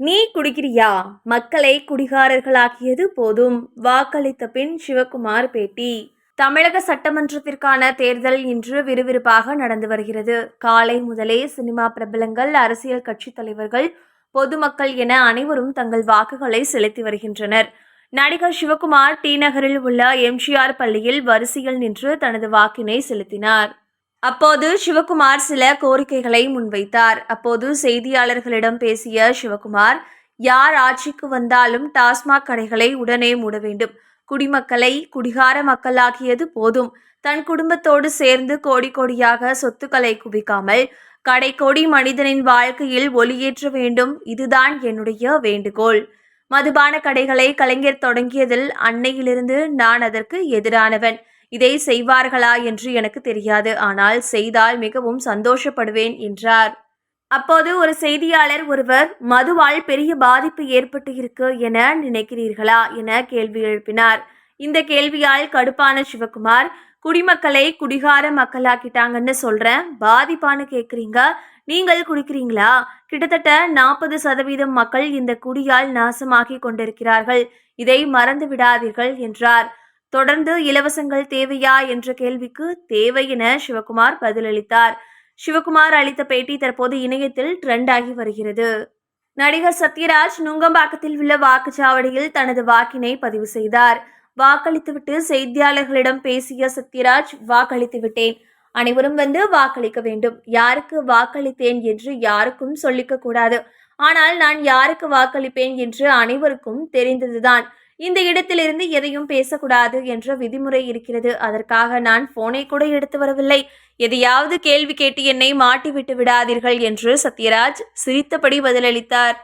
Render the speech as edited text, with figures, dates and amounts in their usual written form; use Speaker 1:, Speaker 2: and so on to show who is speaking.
Speaker 1: நீ குடிக்கிறியா? மக்களை குடிகாரர்களாக்கியது போதும். வாக்களித்த பின் சிவக்குமார் பேட்டி. தமிழக சட்டமன்றத்திற்கான தேர்தல் இன்று விறுவிறுப்பாக நடந்து வருகிறது. காலை முதலே சினிமா பிரபலங்கள், அரசியல் கட்சித் தலைவர்கள், பொதுமக்கள் என அனைவரும் தங்கள் வாக்குகளை செலுத்தி வருகின்றனர். நடிகர் சிவக்குமார் டி நகரில் உள்ள எம்ஜிஆர் பள்ளியில் வரிசையில் நின்று தனது வாக்கினை செலுத்தினார். அப்போது சிவக்குமார் சில கோரிக்கைகளை முன்வைத்தார். அப்போது செய்தியாளர்களிடம் பேசிய சிவக்குமார், யார் ஆட்சிக்கு வந்தாலும் டாஸ்மாக் கடைகளை உடனே மூட வேண்டும். குடிமக்களை குடிகார மக்களாக்கியது போதும். தன் குடும்பத்தோடு சேர்ந்து கோடி கோடியாக சொத்துக்களை குவிக்காமல் கடைக்கோடி மனிதனின் வாழ்க்கையில் ஒளியேற்ற வேண்டும். இதுதான் என்னுடைய வேண்டுகோள். மதுபான கடைகளை கலைஞர் தொடங்கியதில் அன்னையிலிருந்து நான் அதற்கு எதிரானவன். இதை செய்வார்களா என்று எனக்கு தெரியாது, ஆனால் செய்தால் மிகவும் சந்தோஷப்படுவேன் என்றார். அப்போது ஒரு செய்தியாளர் ஒருவர், மதுவால் பெரிய பாதிப்பு ஏற்பட்டு இருக்கு என நினைக்கிறீர்களா என கேள்வி எழுப்பினார். இந்த கேள்வியால் கடுப்பான சிவக்குமார், குடிமக்களை குடிகார மக்களாக்கிட்டாங்கன்னு சொல்றேன், பாதிப்பான்னு கேட்குறீங்க, நீங்கள் குடிக்கிறீங்களா? கிட்டத்தட்ட 40% மக்கள் இந்த குடியால் நாசமாகி கொண்டிருக்கிறார்கள். இதை மறந்து விடாதீர்கள் என்றார். தொடர்ந்து இலவசங்கள் தேவையா என்ற கேள்விக்கு தேவை என சிவக்குமார் பதிலளித்தார். சிவக்குமார் அளித்த பேட்டி தற்போது இணையத்தில் ட்ரெண்ட் ஆகி வருகிறது. நடிகர் சத்யராஜ் நுங்கம்பாக்கத்தில் உள்ள வாக்குச்சாவடியில் தனது வாக்கினை பதிவு செய்தார். வாக்களித்துவிட்டு செய்தியாளர்களிடம் பேசிய சத்யராஜ், வாக்களித்து விட்டேன். அனைவரும் வந்து வாக்களிக்க வேண்டும். யாருக்கு வாக்களித்தேன் என்று யாருக்கும் சொல்லிக்க கூடாது. ஆனால் நான் யாருக்கு வாக்களிப்பேன் என்று அனைவருக்கும் தெரிந்ததுதான். இந்த இடத்திலிருந்து எதையும் பேசக்கூடாது என்ற விதிமுறை இருக்கிறது. அதற்காக நான் போனை கூட எடுத்து வரவில்லை. எதையாவது கேள்வி கேட்டு என்னை மாட்டிவிட்டு விடாதீர்கள் என்று சத்யராஜ் சிரித்தபடி பதிலளித்தார்.